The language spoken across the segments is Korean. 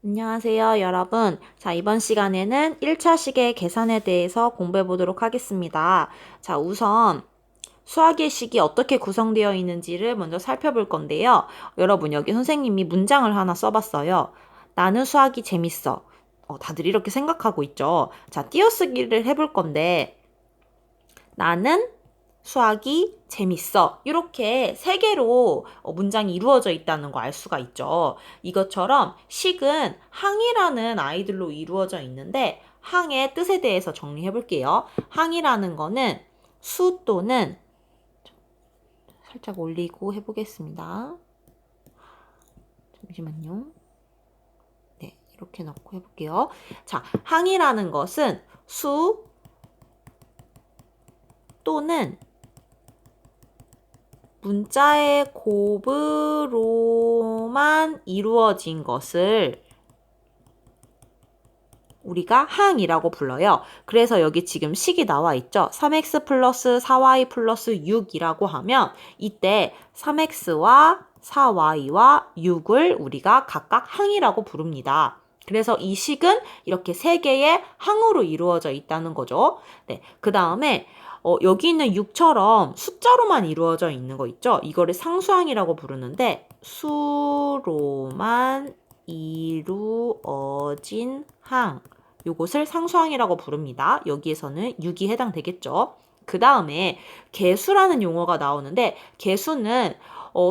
안녕하세요, 여러분. 자, 이번 시간에는 1차 식의 계산에 대해서 공부해 보도록 하겠습니다. 자, 우선 수학의 식이 어떻게 구성되어 있는지를 먼저 살펴볼 건데요. 여러분, 여기 선생님이 문장을 하나 써봤어요. 나는 수학이 재밌어. 다들 이렇게 생각하고 있죠. 자, 띄어쓰기를 해볼 건데, 나는 수학이 재밌어. 이렇게 세 개로 문장이 이루어져 있다는 거 알 수가 있죠. 이것처럼 식은 항이라는 아이들로 이루어져 있는데 항의 뜻에 대해서 정리해 볼게요. 항이라는 거는 수 또는 살짝 올리고 해보겠습니다. 잠시만요. 네, 이렇게 넣고 해볼게요. 자, 항이라는 것은 수 또는 문자의 곱으로만 이루어진 것을 우리가 항이라고 불러요. 그래서 여기 지금 식이 나와 있죠. 3x 플러스 4y 플러스 6이라고 하면 이때 3x와 4y와 6을 우리가 각각 항이라고 부릅니다. 그래서 이 식은 이렇게 세 개의 항으로 이루어져 있다는 거죠. 네, 그 다음에 여기 있는 6처럼 숫자로만 이루어져 있는 거 있죠? 이거를 상수항이라고 부르는데 수로만 이루어진 항, 요것을 상수항이라고 부릅니다. 여기에서는 6이 해당되겠죠. 그 다음에 개수라는 용어가 나오는데 개수는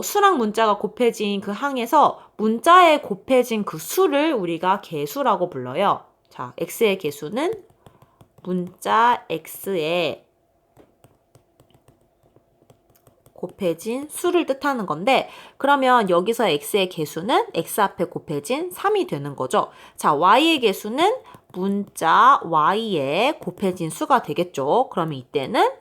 수랑 문자가 곱해진 그 항에서 문자에 곱해진 그 수를 우리가 개수라고 불러요. 자, x의 개수는 문자 x에 곱해진 수를 뜻하는 건데 그러면 여기서 x의 개수는 x 앞에 곱해진 3이 되는 거죠. 자, y의 개수는 문자 y에 곱해진 수가 되겠죠. 그러면 이때는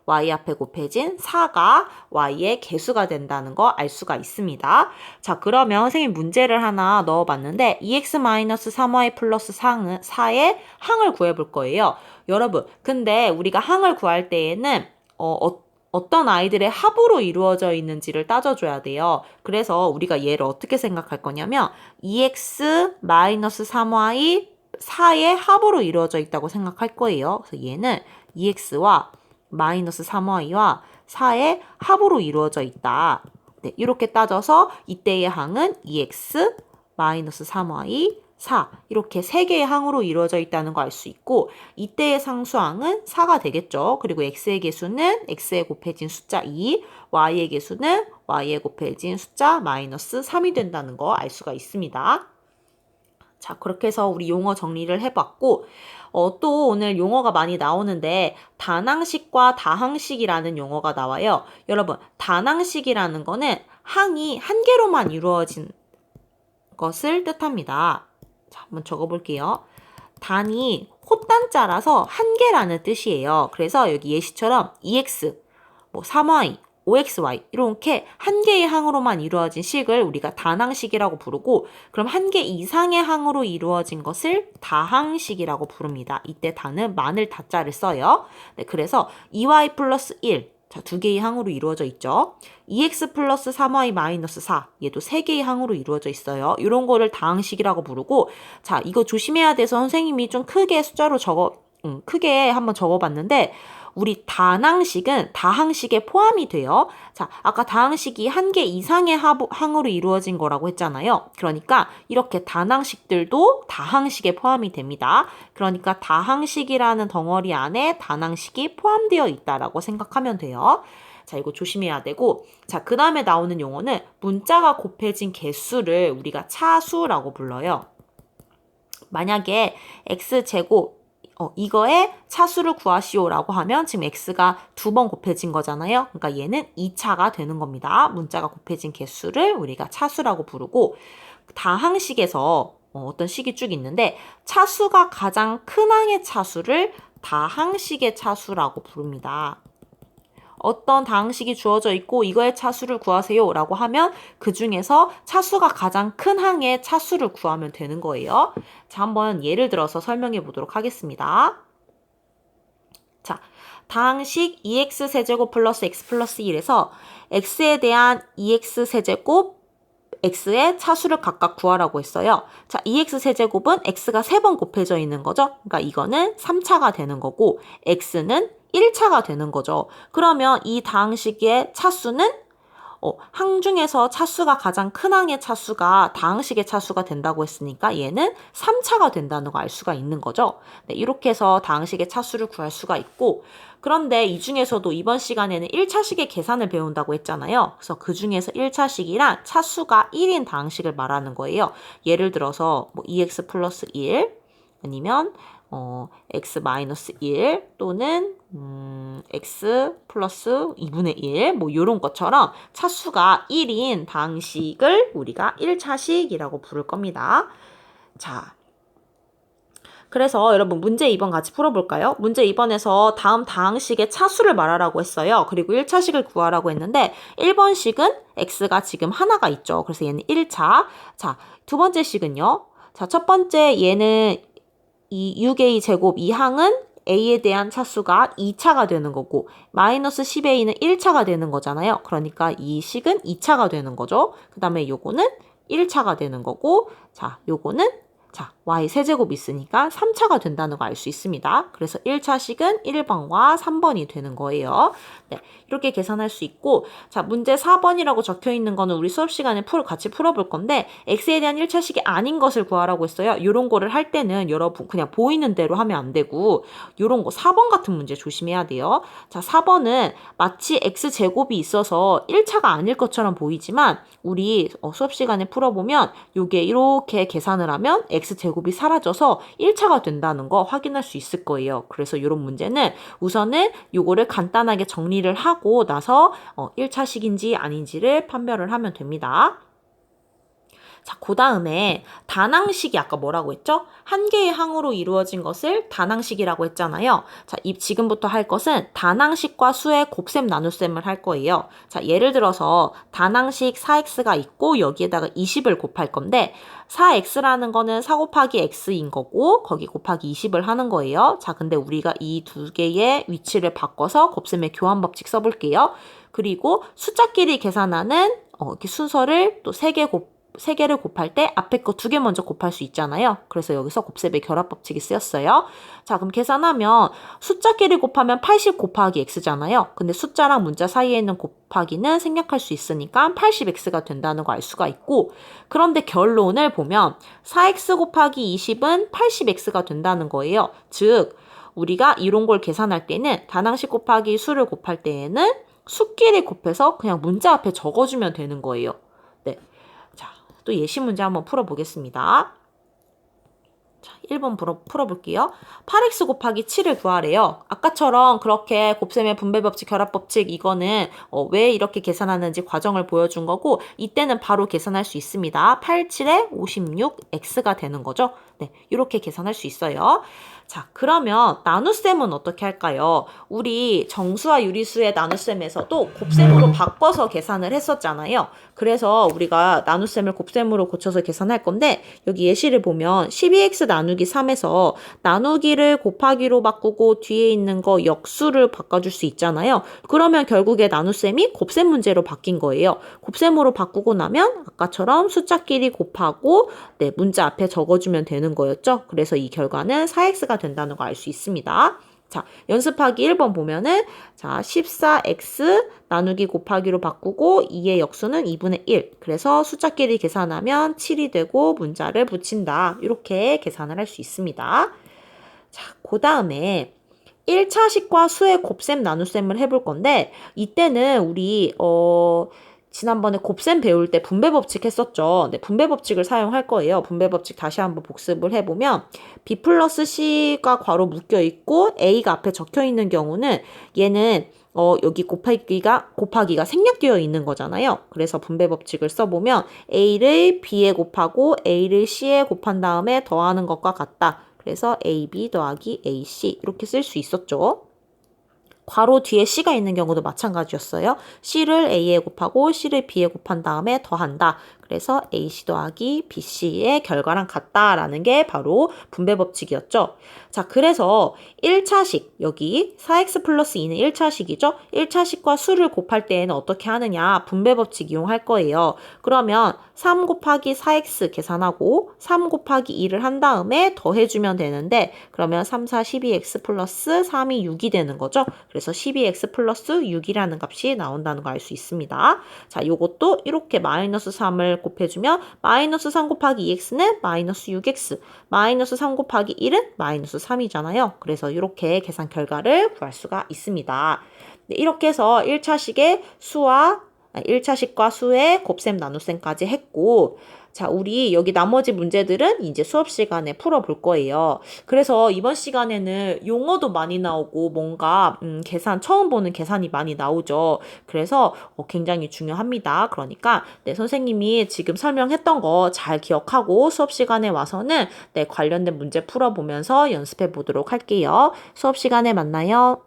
y 앞에 곱해진 4가 y의 개수가 된다는 거 알 수가 있습니다. 자, 그러면 선생님 문제를 하나 넣어봤는데 2x-3y 플러스 4의 항을 구해볼 거예요. 여러분, 근데 우리가 항을 구할 때에는 어떤 아이들의 합으로 이루어져 있는지를 따져줘야 돼요. 그래서 우리가 얘를 어떻게 생각할 거냐면 2x-3y 4의 합으로 이루어져 있다고 생각할 거예요. 그래서 얘는 2x와 마이너스 3y와 4의 합으로 이루어져 있다. 네, 이렇게 따져서 이때의 항은 2x 마이너스 3y 4 이렇게 세 개의 항으로 이루어져 있다는 거 알 수 있고 이때의 상수항은 4가 되겠죠. 그리고 x의 개수는 x에 곱해진 숫자 2, y의 개수는 y에 곱해진 숫자 마이너스 3이 된다는 거 알 수가 있습니다. 자, 그렇게 해서 우리 용어 정리를 해봤고 또 오늘 용어가 많이 나오는데 단항식과 다항식이라는 용어가 나와요. 여러분, 단항식이라는 거는 항이 한 개로만 이루어진 것을 뜻합니다. 자, 한번 적어볼게요. 단이 호단자라서 한 개라는 뜻이에요. 그래서 여기 예시처럼 2x, 3y, 5xy 이렇게 한 개의 항으로만 이루어진 식을 우리가 단항식이라고 부르고 그럼 한 개 이상의 항으로 이루어진 것을 다항식이라고 부릅니다. 이때 다는 마늘 다자를 써요. 네, 그래서 2y 플러스 1 자, 두 개의 항으로 이루어져 있죠. 2x 플러스 3y 마이너스 4 얘도 세 개의 항으로 이루어져 있어요. 이런 거를 다항식이라고 부르고 자, 이거 조심해야 돼서 선생님이 좀 크게 숫자로 크게 한번 적어봤는데 우리 단항식은 다항식에 포함이 돼요. 자, 아까 다항식이 한 개 이상의 항으로 이루어진 거라고 했잖아요. 그러니까 이렇게 단항식들도 다항식에 포함이 됩니다. 그러니까 다항식이라는 덩어리 안에 단항식이 포함되어 있다라고 생각하면 돼요. 자, 이거 조심해야 되고 자, 그 다음에 나오는 용어는 문자가 곱해진 개수를 우리가 차수라고 불러요. 만약에 x제곱 이거의 차수를 구하시오라고 하면 지금 x가 2번 곱해진 거잖아요. 그러니까 얘는 2차가 되는 겁니다. 문자가 곱해진 개수를 우리가 차수라고 부르고 다항식에서 어떤 식이 쭉 있는데 차수가 가장 큰 항의 차수를 다항식의 차수라고 부릅니다. 어떤 다항식이 주어져 있고 이거의 차수를 구하세요 라고 하면 그 중에서 차수가 가장 큰 항의 차수를 구하면 되는 거예요. 자, 한번 예를 들어서 설명해 보도록 하겠습니다. 자, 다항식 2x 세제곱 플러스 x 플러스 1에서 x에 대한 2x 세제곱 x의 차수를 각각 구하라고 했어요. 자, 2x 세제곱은 x가 3번 곱해져 있는 거죠. 그러니까 이거는 3차가 되는 거고 x는 1차가 되는 거죠. 그러면 이 다항식의 차수는 항 중에서 차수가 가장 큰 항의 차수가 다항식의 차수가 된다고 했으니까 얘는 3차가 된다는 거 알 수가 있는 거죠. 네, 이렇게 해서 다항식의 차수를 구할 수가 있고, 그런데 이 중에서도 이번 시간에는 1차식의 계산을 배운다고 했잖아요. 그래서 그 중에서 1차식이란 차수가 1인 다항식을 말하는 거예요. 예를 들어서 뭐 2x 플러스 1 아니면 x 마이너스 1 또는 x 플러스 2분의 1 뭐 이런 것처럼 차수가 1인 다항식을 우리가 1차식이라고 부를 겁니다. 자, 그래서 여러분 문제 2번 같이 풀어볼까요? 문제 2번에서 다음 다항식의 차수를 말하라고 했어요. 그리고 1차식을 구하라고 했는데 1번식은 x가 지금 하나가 있죠. 그래서 얘는 1차. 자, 두 번째 식은요. 자, 첫 번째 얘는 이 6a 제곱 이 항은 a에 대한 차수가 2차가 되는 거고 마이너스 10a는 1차가 되는 거잖아요. 그러니까 이 식은 2차가 되는 거죠. 그 다음에 요거는 1차가 되는 거고 자, 요거는 자, y 세제곱 있으니까 3차가 된다는 거 알 수 있습니다. 그래서 1차식은 1번과 3번이 되는 거예요. 네, 이렇게 계산할 수 있고 자, 문제 4번이라고 적혀 있는 거는 우리 수업 시간에 같이 풀어볼 건데 x에 대한 1차식이 아닌 것을 구하라고 했어요. 이런 거를 할 때는 여러분 그냥 보이는 대로 하면 안 되고 이런 거 4번 같은 문제 조심해야 돼요. 자, 4번은 마치 x제곱이 있어서 1차가 아닐 것처럼 보이지만 우리 수업 시간에 풀어보면 요게 이렇게 계산을 하면 x제곱이 사라져서 1차가 된다는 거 확인할 수 있을 거예요. 그래서 이런 문제는 우선은 요거를 간단하게 정리를 하고 나서 1차식인지 아닌지를 판별을 하면 됩니다. 자, 그 다음에 다항식이 아까 뭐라고 했죠? 한 개의 항으로 이루어진 것을 다항식이라고 했잖아요. 자, 지금부터 할 것은 다항식과 수의 곱셈 나눗셈을 할 거예요. 자, 예를 들어서 다항식 4x가 있고 여기에다가 20을 곱할 건데 4x라는 거는 4 곱하기 x인 거고 거기 곱하기 20을 하는 거예요. 자, 근데 우리가 이 두 개의 위치를 바꿔서 곱셈의 교환 법칙 써볼게요. 그리고 숫자끼리 계산하는 이렇게 순서를 또 3개를 곱할 때 앞에 거 2개 먼저 곱할 수 있잖아요. 그래서 여기서 곱셈의 결합 법칙이 쓰였어요. 자, 그럼 계산하면 숫자끼리 곱하면 80 곱하기 x잖아요. 근데 숫자랑 문자 사이에 있는 곱하기는 생략할 수 있으니까 80x가 된다는 거 알 수가 있고 그런데 결론을 보면 4x 곱하기 20은 80x가 된다는 거예요. 즉 우리가 이런 걸 계산할 때는 다항식 곱하기 수를 곱할 때에는 수끼리 곱해서 그냥 문자 앞에 적어주면 되는 거예요. 네. 또 예시 문제 한번 풀어보겠습니다. 자, 1번 풀어볼게요. 8x 곱하기 7을 구하래요. 아까처럼 그렇게 곱셈의 분배법칙, 결합법칙 이거는 왜 이렇게 계산하는지 과정을 보여준 거고 이때는 바로 계산할 수 있습니다. 8, 7에 56x가 되는 거죠. 네, 이렇게 계산할 수 있어요. 자, 그러면 나눗셈은 어떻게 할까요? 우리 정수와 유리수의 나눗셈에서도 곱셈으로 바꿔서 계산을 했었잖아요. 그래서 우리가 나눗셈을 곱셈으로 고쳐서 계산할 건데 여기 예시를 보면 12x 나누기 3에서 나누기를 곱하기로 바꾸고 뒤에 있는 거 역수를 바꿔줄 수 있잖아요. 그러면 결국에 나눗셈이 곱셈 문제로 바뀐 거예요. 곱셈으로 바꾸고 나면 아까처럼 숫자끼리 곱하고 네, 문자 앞에 적어주면 되는 거였죠. 그래서 이 결과는 4x가 된다는 거 알 수 있습니다. 자, 연습하기 1번 보면은 자, 14x 나누기 곱하기로 바꾸고 2의 역수는 2분의 1. 그래서 숫자끼리 계산하면 7이 되고 문자를 붙인다. 이렇게 계산을 할 수 있습니다. 자, 그 다음에 1차식과 수의 곱셈 나눗셈을 해볼 건데 이때는 우리 지난번에 곱셈 배울 때 분배법칙 했었죠. 네, 분배법칙을 사용할 거예요. 분배법칙 다시 한번 복습을 해보면 b 플러스 c가 괄호 묶여있고 a가 앞에 적혀있는 경우는 얘는 여기 곱하기가 생략되어 있는 거잖아요. 그래서 분배법칙을 써보면 a를 b에 곱하고 a를 c에 곱한 다음에 더하는 것과 같다. 그래서 ab 더하기 ac 이렇게 쓸 수 있었죠. 괄호 뒤에 c가 있는 경우도 마찬가지였어요. c를 a에 곱하고 c를 b에 곱한 다음에 더한다. 그래서 AC 더하기 BC의 결과랑 같다라는 게 바로 분배 법칙이었죠. 자, 그래서 1차식, 여기 4x 플러스 2는 1차식이죠? 1차식과 수를 곱할 때에는 어떻게 하느냐? 분배 법칙 이용할 거예요. 그러면 3 곱하기 4x 계산하고 3 곱하기 2를 한 다음에 더해주면 되는데 그러면 3, 4, 12x 플러스 3이 6이 되는 거죠. 그래서 12x 플러스 6이라는 값이 나온다는 거 알 수 있습니다. 자, 요것도 이렇게 마이너스 3을 곱해주면 마이너스 3 곱하기 2x는 마이너스 6x, 마이너스 3 곱하기 1은 마이너스 3이잖아요. 그래서 이렇게 계산 결과를 구할 수가 있습니다. 네, 이렇게 해서 1차식과 수의 곱셈 나눗셈까지 했고, 자, 우리 여기 나머지 문제들은 이제 수업 시간에 풀어볼 거예요. 그래서 이번 시간에는 용어도 많이 나오고 뭔가 계산 처음 보는 계산이 많이 나오죠. 그래서 굉장히 중요합니다. 그러니까 네, 선생님이 지금 설명했던 거 잘 기억하고 수업 시간에 와서는 네, 관련된 문제 풀어보면서 연습해 보도록 할게요. 수업 시간에 만나요.